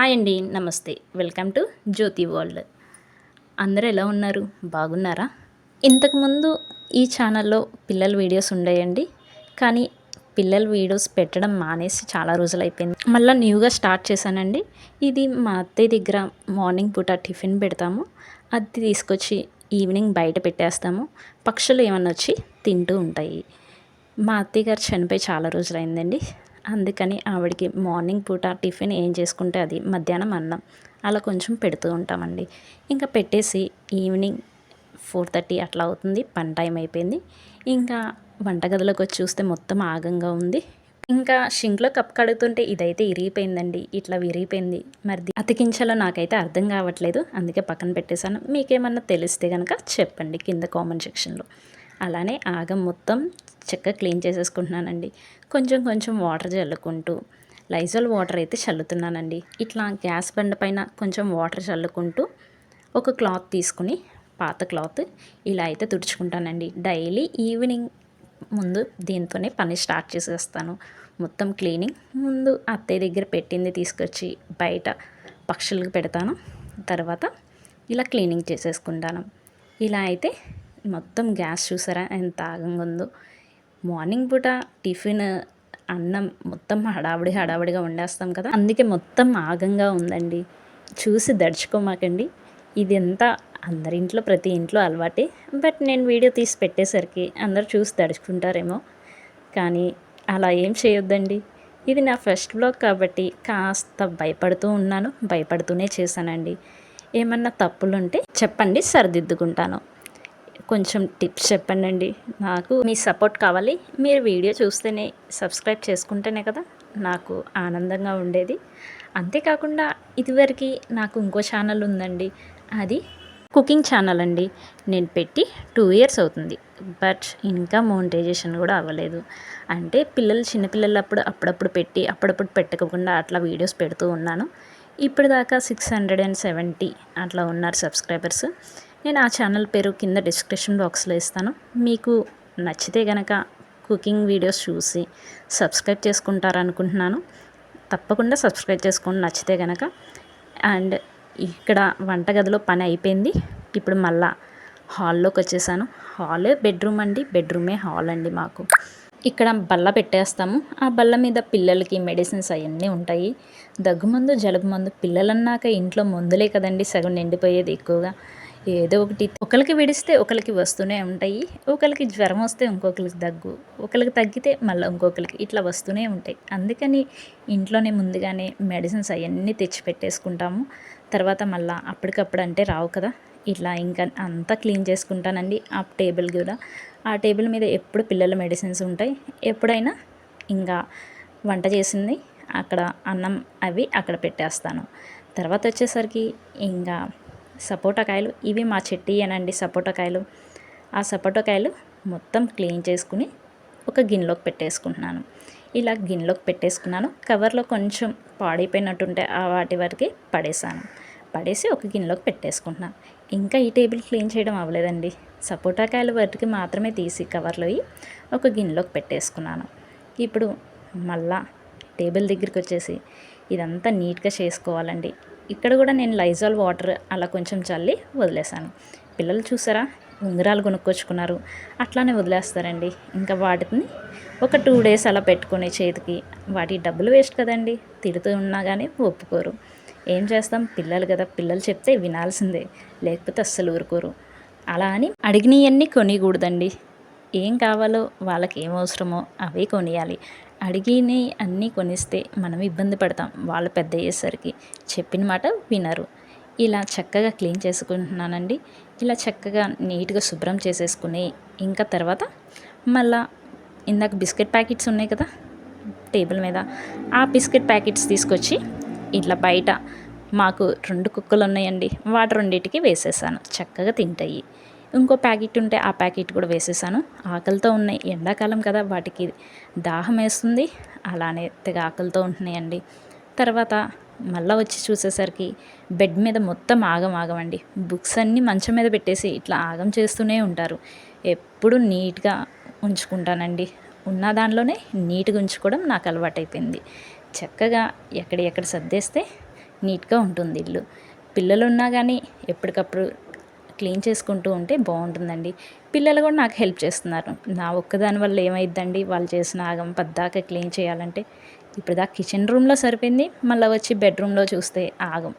Hi అండి, నమస్తే. Welcome to Jyoti world. అందరూ ఎలా ఉన్నారు? బాగున్నారా? ఇంతకుముందు ఈ ఛానల్లో పిల్లల వీడియోస్ ఉండేయండి. కానీ పిల్లల వీడియోస్ పెట్టడం మానేసి చాలా రోజులైపోయింది. మళ్ళీ న్యూగా స్టార్ట్ చేశానండి. ఇది మా అత్తయ్య దగ్గర మార్నింగ్ పూట టిఫిన్ పెడతాము. అది తీసుకొచ్చి ఈవినింగ్ బయట పెట్టేస్తాము. పక్షులు ఏమన్నా వచ్చి తింటూ ఉంటాయి. మా అత్తయ్య గారు చనిపోయి చాలా రోజులైందండి. అందుకని ఆవిడకి మార్నింగ్ పూట టిఫిన్ ఏం చేసుకుంటే అది, మధ్యాహ్నం అన్నం అలా కొంచెం పెడుతూ ఉంటామండి. ఇంకా పెట్టేసి ఈవినింగ్ 4:30 అట్లా అవుతుంది. పని టైం అయిపోయింది. ఇంకా వంటగదిలోకి వచ్చి చూస్తే మొత్తం ఆగంగా ఉంది. ఇంకా షింక్లో కప్పు కడుగుతుంటే ఇదైతే ఇరిగిపోయిందండి. ఇట్లా విరిగిపోయింది. మరి అతికించాలో నాకైతే అర్థం కావట్లేదు. అందుకే పక్కన పెట్టేశాను. మీకేమన్నా తెలిస్తే కనుక చెప్పండి కింద కామెంట్ సెక్షన్లో. అలానే ఆగం మొత్తం చక్కగా క్లీన్ చేసేసుకుంటున్నానండి. కొంచెం కొంచెం వాటర్ చల్లుకుంటూ, లైజాల్ వాటర్ అయితే చల్లుతున్నానండి. ఇట్లా గ్యాస్ బండ పైన కొంచెం వాటర్ చల్లుకుంటూ ఒక క్లాత్ తీసుకుని, పాత క్లాత్ ఇలా అయితే తుడుచుకుంటానండి. డైలీ ఈవినింగ్ ముందు దీంతోనే పని స్టార్ట్ చేసేస్తాను. మొత్తం క్లీనింగ్ ముందు అత్తయ్య దగ్గర పెట్టింది తీసుకొచ్చి బయట పక్షులకు పెడతాను. తర్వాత ఇలా క్లీనింగ్ చేసేసుకుంటాను. ఇలా అయితే మొత్తం గ్యాస్ చూసారా ఎంత ఆగంగా ఉందో. మార్నింగ్ పూట టిఫిన్ అన్నం మొత్తం హడావిడిగా వండేస్తాం కదా, అందుకే మొత్తం ఆగంగా ఉందండి. చూసి దడుచుకోమాకండి. ఇది ఎంత అందరింట్లో ప్రతి ఇంట్లో అలవాటే. బట్ నేను వీడియో తీసి పెట్టేసరికి అందరు చూసి దడుచుకుంటారేమో, కానీ అలా ఏం చేయొద్దండి. ఇది నా ఫస్ట్ బ్లాగ్ కాబట్టి కాస్త భయపడుతూ ఉన్నాను. భయపడుతూనే చేశానండి. ఏమన్నా తప్పులుంటే చెప్పండి, సరిదిద్దుకుంటాను. కొంచెం టిప్స్ చెప్పండి. నాకు మీ సపోర్ట్ కావాలి. మీరు వీడియో చూస్తేనే, సబ్స్క్రైబ్ చేసుకుంటేనే కదా నాకు ఆనందంగా ఉండేది. అంతేకాకుండా ఇదివరకు నాకు ఇంకో ఛానల్ ఉందండి. అది కుకింగ్ ఛానల్ అండి. నేను పెట్టి 2 years అవుతుంది. బట్ ఇంకా మోనిటైజేషన్ కూడా అవ్వలేదు. అంటే పిల్లలు చిన్నపిల్లలప్పుడు అప్పుడప్పుడు పెట్టి అప్పుడప్పుడు పెట్టకుండా అట్లా వీడియోస్ పెడుతూ ఉన్నాను. ఇప్పటిదాకా 670 అట్లా ఉన్నారు సబ్స్క్రైబర్స్. నేను ఆ ఛానల్ పేరు కింద డిస్క్రిప్షన్ బాక్స్లో ఇస్తాను. మీకు నచ్చితే గనక కుకింగ్ వీడియోస్ చూసి సబ్స్క్రైబ్ చేసుకుంటారనుకుంటున్నాను. తప్పకుండా సబ్స్క్రైబ్ చేసుకోండి నచ్చితే గనక. అండ్ ఇక్కడ వంటగదిలో పని అయిపోయింది. ఇప్పుడు మళ్ళా హాల్లోకి వచ్చేసాను. హాలే బెడ్రూమ్ అండి, బెడ్రూమే హాల్ అండి మాకు. ఇక్కడ బల్ల పెట్టేస్తాము. ఆ బల్ల మీద పిల్లలకి మెడిసిన్స్ అవన్నీ ఉంటాయి. దగ్గుమందు, జలుబు మందు, పిల్లలన్నాక ఇంట్లో మందులే కదండి సగం నిండిపోయేది. ఎక్కువగా ఏదో ఒకటి ఒకరికి విడిస్తే ఒకరికి వస్తూనే ఉంటాయి. ఒకరికి జ్వరం వస్తే ఇంకొకరికి దగ్గు, ఒకరికి తగ్గితే మళ్ళీ ఇంకొకరికి ఇట్లా వస్తూనే ఉంటాయి. అందుకని ఇంట్లోనే ముందుగానే మెడిసిన్స్ అవన్నీ తెచ్చి పెట్టేసుకుంటాము. తర్వాత మళ్ళీ అప్పటికప్పుడు అంటే రావు కదా. ఇట్లా ఇంకా అంతా క్లీన్ చేసుకుంటానండి. ఆ టేబుల్ కూడా, ఆ టేబుల్ మీద ఎప్పుడు పిల్లల మెడిసిన్స్ ఉంటాయి. ఎప్పుడైనా ఇంకా వంట చేసింది అక్కడ, అన్నం అవి అక్కడ పెట్టేస్తాను. తర్వాత వచ్చేసరికి ఇంకా సపోటాకాయలు, ఇవి మా చెట్టియేనండి సపోటాకాయలు. ఆ సపోటాకాయలు మొత్తం క్లీన్ చేసుకుని ఒక గిన్నెలోకి పెట్టేసుకుంటున్నాను. ఇలా గిన్నెలోకి పెట్టేసుకున్నాను. కవర్లో కొంచెం పాడైపోయినట్టుంటే ఆ వాటి వరకే పడేసి ఒక గిన్నెలోకి పెట్టేసుకుంటున్నాను. ఇంకా ఈ టేబుల్ క్లీన్ చేయడం అవ్వలేదండి. సపోటాకాయల వాటికి మాత్రమే తీసి కవర్లో ఒక గిన్నెలోకి పెట్టేసుకున్నాను. ఇప్పుడు మళ్ళా టేబుల్ దగ్గరికి వచ్చేసి ఇదంతా నీట్గా చేసుకోవాలండి. ఇక్కడ కూడా నేను లైజాల్ వాటర్ అలా కొంచెం చల్లి వదిలేసాను. పిల్లలు చూసారా ఉంగరాలు కొనుక్కొచ్చుకున్నారు, అట్లానే వదిలేస్తారండి. ఇంకా వాటిని ఒక 2 days అలా పెట్టుకునే చేతికి, వాటి డబ్బులు వేస్ట్ కదండి. తిడుతూ ఉన్నా కానీ ఒప్పుకోరు. ఏం చేస్తాం, పిల్లలు కదా, పిల్లలు చెప్తే వినాల్సిందే, లేకపోతే అస్సలు ఊరుకోరు. అలా అని అడిగినవన్నీ కొనియకూడదండి. ఏం కావాలో వాళ్ళకి ఏం అవసరమో అవే కొనియాలి. అడిగినవి అన్నీ కొనిస్తే మనం ఇబ్బంది పడతాం. వాళ్ళు పెద్ద అయ్యేసరికి చెప్పిన మాట వినరు. ఇలా చక్కగా క్లీన్ చేసుకుంటున్నానండి. ఇలా చక్కగా నీట్గా శుభ్రం చేసేసుకుని ఇంకా తర్వాత మళ్ళా ఇందాక బిస్కెట్ ప్యాకెట్స్ ఉన్నాయి కదా టేబుల్ మీద, ఆ బిస్కెట్ ప్యాకెట్స్ తీసుకొచ్చి ఇట్లా బయట మాకు 2 కుక్కలు ఉన్నాయండి. వాటి రెండింటికి వేసేసాను. చక్కగా తింటాయి. ఇంకో ప్యాకెట్ ఉంటే ఆ ప్యాకెట్ కూడా వేసేసాను. ఆకలితో ఉన్నాయి, ఎండాకాలం కదా, వాటికి దాహం వేస్తుంది. అలానే తెగ ఆకలితో ఉంటున్నాయండి. తర్వాత మళ్ళీ వచ్చి చూసేసరికి బెడ్ మీద మొత్తం ఆగమండి. బుక్స్ అన్నీ మంచం మీద పెట్టేసి ఇట్లా ఆగం చేస్తూనే ఉంటారు. ఎప్పుడు నీట్గా ఉంచుకుంటానండి. ఉన్న దానిలోనే నీట్గా ఉంచుకోవడం నాకు అలవాటైపోయింది. చక్కగా ఎక్కడ సర్దేస్తే నీట్గా ఉంటుంది ఇల్లు. పిల్లలు ఉన్నా కానీ ఎప్పటికప్పుడు క్లీన్ చేసుకుంటూ ఉంటే బాగుంటుందండి. పిల్లలు కూడా నాకు హెల్ప్ చేస్తున్నారు. నా ఒక్కదాని వల్ల ఏమైద్దండి, వాళ్ళు చేసిన ఆగం పద్దాక క్లీన్ చేయాలంటే. ఇప్పుడు దాకా కిచెన్ రూమ్లో సరిపోయింది, మళ్ళీ వచ్చి బెడ్రూమ్లో చూస్తే ఆగం.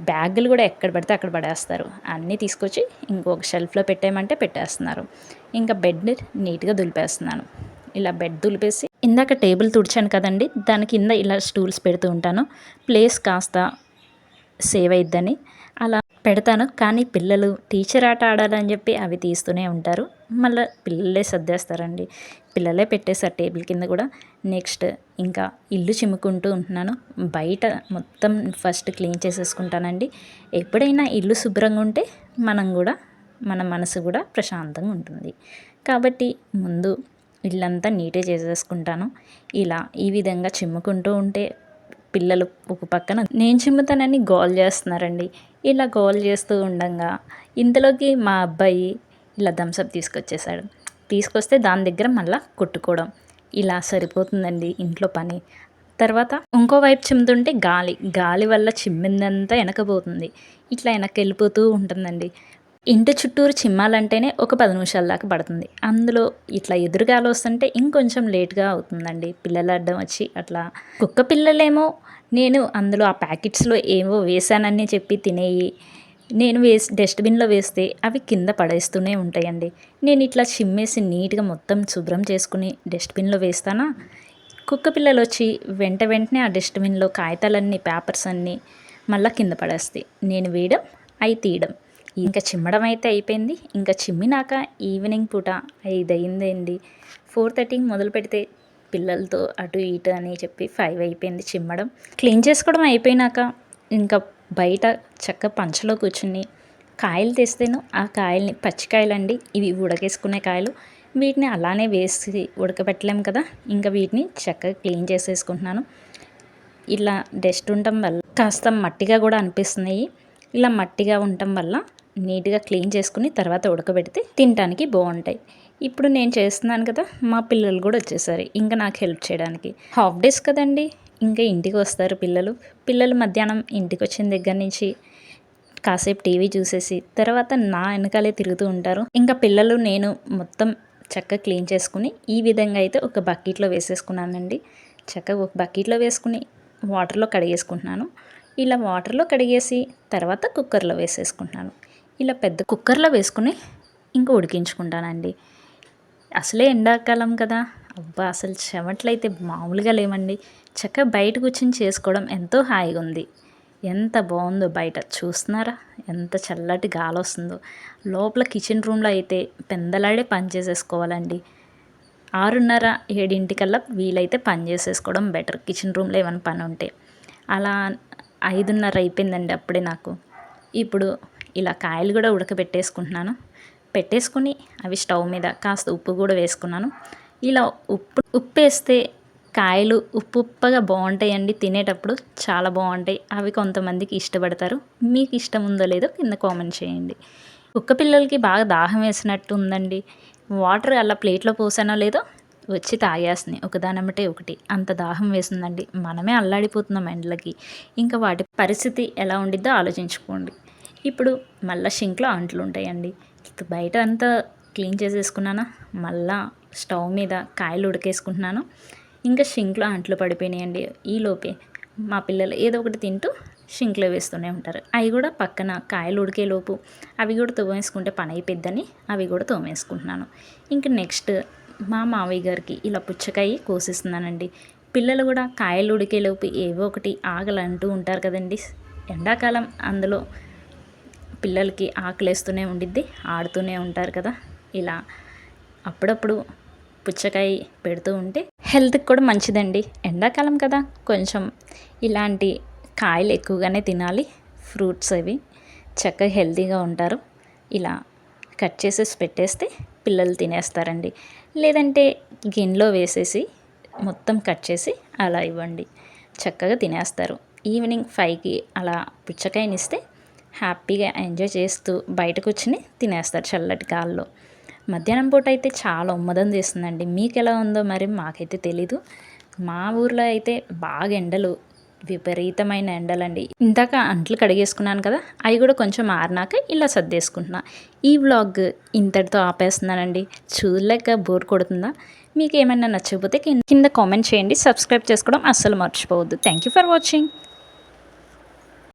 బ్యాగులు కూడా ఎక్కడ పడితే అక్కడ పడేస్తారు. అన్నీ తీసుకొచ్చి ఇంకొక షెల్ఫ్లో పెట్టేయమంటే పెట్టేస్తున్నారు. ఇంకా బెడ్ నీట్గా దులిపేస్తున్నాను. ఇలా బెడ్ దులిపేసి ఇందాక టేబుల్ తుడిచాను కదండి, దాని కింద ఇలా స్టూల్స్ పెడుతూ ఉంటాను. ప్లేస్ కాస్త సేవ్ అయిద్దని అలా పెడతాను. కానీ పిల్లలు టీచర్ ఆట ఆడాలని చెప్పి అవి తీస్తూనే ఉంటారు. మళ్ళీ పిల్లలే సర్దేస్తారండి. పిల్లలే పెట్టేశారు టేబుల్ కింద కూడా. నెక్స్ట్ ఇంకా ఇల్లు చిమ్ముకుంటూ ఉంటున్నాను. బయట మొత్తం ఫస్ట్ క్లీన్ చేసేసుకుంటానండి. ఎప్పుడైనా ఇల్లు శుభ్రంగా ఉంటే మన మనసు కూడా ప్రశాంతంగా ఉంటుంది. కాబట్టి ముందు ఇల్లంతా నీట్గా చేసేసుకుంటాను. ఈ విధంగా చిమ్ముకుంటూ ఉంటే పిల్లలు ఒక పక్కన నేను చిమ్ముతానని గోల్ చేస్తున్నారండి. ఇలా గోల్ చేస్తూ ఉండంగా ఇంతలోకి మా అబ్బాయి ఇలా థమ్సప్ తీసుకొస్తే దాని దగ్గర మళ్ళీ కొట్టుకోవడం. ఇలా సరిపోతుందండి ఇంట్లో పని. తర్వాత ఇంకో వైపు చిమ్ముతుంటే గాలి వల్ల చిమ్మిందంతా వెనకపోతుంది. ఇట్లా వెనక్కి వెళ్ళిపోతూ ఉంటుందండి. ఇంటి చుట్టూరు చిమ్మాలంటేనే ఒక 10 నిమిషాల దాకా పడుతుంది. అందులో ఇట్లా ఎదురుగాలి వస్తుంటే ఇంకొంచెం లేట్గా అవుతుందండి. పిల్లలు అడ్డం వచ్చి అట్లా. కుక్క పిల్లలేమో నేను అందులో ఆ ప్యాకెట్స్లో ఏవో వేసానని చెప్పి తినేయి. నేను డస్ట్బిన్లో వేస్తే అవి కింద పడేస్తూనే ఉంటాయండి. నేను ఇట్లా చిమ్మేసి నీట్గా మొత్తం శుభ్రం చేసుకుని డస్ట్బిన్లో వేస్తానా, కుక్క పిల్లలు వచ్చి వెంటనే ఆ డస్ట్బిన్లో కాగితాలన్నీ, పేపర్స్ అన్నీ మళ్ళీ కింద పడేస్తాయి. నేను వేయడం, అవి తీయడం. ఇంకా చిమ్మడం అయితే అయిపోయింది. ఇంకా చిమ్మినాక ఈవినింగ్ పూట 5 అయిందండి. 4:30 మొదలు పెడితే పిల్లలతో అటు ఇటు అని చెప్పి 5 అయిపోయింది చిమ్మడం. క్లీన్ చేసుకోవడం అయిపోయినాక ఇంకా బయట పంచలో కూర్చుని కాయలు తెస్తేను, ఆ కాయల్ని పచ్చికాయలండి, ఇవి ఉడకేసుకునే కాయలు. వీటిని అలానే వేసి ఉడకబెట్టలేము కదా, ఇంకా వీటిని చక్కగా క్లీన్ చేసేసుకుంటున్నాను. ఇలా డస్ట్ ఉండటం వల్ల కాస్త మట్టిగా కూడా అనిపిస్తున్నాయి. ఇలా మట్టిగా ఉండటం వల్ల నీట్గా క్లీన్ చేసుకుని తర్వాత ఉడకబెడితే తినడానికి బాగుంటాయి. ఇప్పుడు నేను చేస్తున్నాను కదా, మా పిల్లలు కూడా వచ్చేసారు ఇంకా నాకు హెల్ప్ చేయడానికి. హాఫ్ డేస్ కదండి, ఇంకా ఇంటికి వస్తారు పిల్లలు మధ్యాహ్నం ఇంటికి వచ్చిన దగ్గర నుంచి కాసేపు టీవీ చూసేసి తర్వాత నా వెనకాలే తిరుగుతూ ఉంటారు. ఇంకా పిల్లలు నేను మొత్తం చక్కగా క్లీన్ చేసుకుని ఈ విధంగా అయితే ఒక బకెట్లో వేసేసుకున్నానండి. చక్కగా ఒక బకెట్లో వేసుకుని వాటర్లో కడిగేసుకుంటున్నాను. ఇలా వాటర్లో కడిగేసి తర్వాత కుక్కర్లో వేసేసుకుంటున్నాను. ఇలా పెద్ద కుక్కర్లో వేసుకుని ఇంకా ఉడికించుకుంటానండి. అసలే ఎండాకాలం కదా, అబ్బా అసలు చెమటలైతే మామూలుగా లేవండి. చక్కగా బయట కూర్చొని చేసుకోవడం ఎంతో హాయిగా ఉంది. ఎంత బాగుందో బయట చూస్తున్నారా, ఎంత చల్లటి గాలి వస్తుందో. లోపల కిచెన్ రూమ్లో అయితే పెందలాడే పని చేసేసుకోవాలండి. 6:30, 7 వీలైతే పని చేసేసుకోవడం బెటర్, కిచెన్ రూమ్లో ఏమైనా పని ఉంటే. అలా 5:30 అయిపోయిందండి అప్పుడే నాకు. ఇప్పుడు ఇలా కాయలు కూడా ఉడకబెట్టేసుకుంటున్నాను. పెట్టేసుకుని అవి స్టవ్ మీద కాస్త ఉప్పు కూడా వేసుకున్నాను. ఇలా ఉప్పు వేస్తే కాయలు ఉప్పుగా బాగుంటాయండి, తినేటప్పుడు చాలా బాగుంటాయి. అవి కొంతమందికి ఇష్టపడతారు. మీకు ఇష్టం ఉందో లేదో కింద కామెంట్ చేయండి. కుక్క పిల్లలకి బాగా దాహం వేసినట్టు ఉందండి. వాటర్ అలా ప్లేట్లో పోసానో లేదో వచ్చి తాగేస్తున్నాయి ఒకదానమ్మటే ఒకటి. అంత దాహం వేసిందండి. మనమే అల్లాడిపోతున్నాం ఎండలకి. ఇంకా వాటి పరిస్థితి ఎలా ఉండిద్దో ఆలోచించుకోండి. ఇప్పుడు మళ్ళీ షింక్లో అంట్లు ఉంటాయండి. బయట అంతా క్లీన్ చేసేసుకున్నానా, మళ్ళా స్టవ్ మీద కాయలు ఉడకేసుకుంటున్నాను. ఇంకా షింక్లో అంట్లు పడిపోయినాయండి. ఈలోపే మా పిల్లలు ఏదో ఒకటి తింటూ షింక్లో వేస్తూనే ఉంటారు. అవి కూడా పక్కన కాయలు ఉడికేలోపు అవి కూడా తోమేసుకుంటే పని అయిపోద్దని అవి కూడా తోమేసుకుంటున్నాను. ఇంకా నెక్స్ట్ మా మావయ్య గారికి ఇలా పుచ్చకాయ కోసిస్తున్నానండి. పిల్లలు కూడా కాయలు ఉడికేలోపు ఏవో ఒకటి ఆకలంటూ ఉంటారు కదండి. ఎండాకాలం అందులో పిల్లలకి ఆకలేస్తూనే ఉండిద్ది, ఆడుతూనే ఉంటారు కదా. ఇలా అప్పుడప్పుడు పుచ్చకాయ పెడుతూ ఉంటే హెల్త్కి కూడా మంచిదండి. ఎండాకాలం కదా, కొంచెం ఇలాంటి కాయలు ఎక్కువగానే తినాలి. ఫ్రూట్స్ అవి చక్కగా హెల్తీగా ఉంటారు. ఇలా కట్ చేసేసి పెట్టేస్తే పిల్లలు తినేస్తారండి. లేదంటే గిన్నెలో వేసేసి మొత్తం కట్ చేసి అలా ఇవ్వండి, చక్కగా తినేస్తారు. ఈవినింగ్ 5కి అలా పుచ్చకాయనిస్తే హ్యాపీగా ఎంజాయ్ చేస్తూ బయట కూర్చుని తినేస్తారు చల్లటి గాల్లో. మధ్యాహ్నం పూట అయితే చాలా ఉమ్మదం చేస్తుందండి. మీకు ఎలా ఉందో మరి మాకైతే తెలీదు. మా ఊర్లో అయితే బాగా ఎండలు విపరీతమైన ఎండలండి. ఇందాక అంట్లు కడిగేసుకున్నాను కదా, అవి కూడా కొంచెం ఆరినాక ఇలా సర్దేసుకుంటున్నా. ఈ వ్లాగ్ ఇంతటితో ఆపేస్తున్నానండి. చూడలేక బోర్ కొడుతుందా? మీకు ఏమైనా నచ్చకపోతే కింద కామెంట్ చేయండి. సబ్స్క్రైబ్ చేసుకోవడం అస్సలు మర్చిపోవద్దు. Thank you for watching.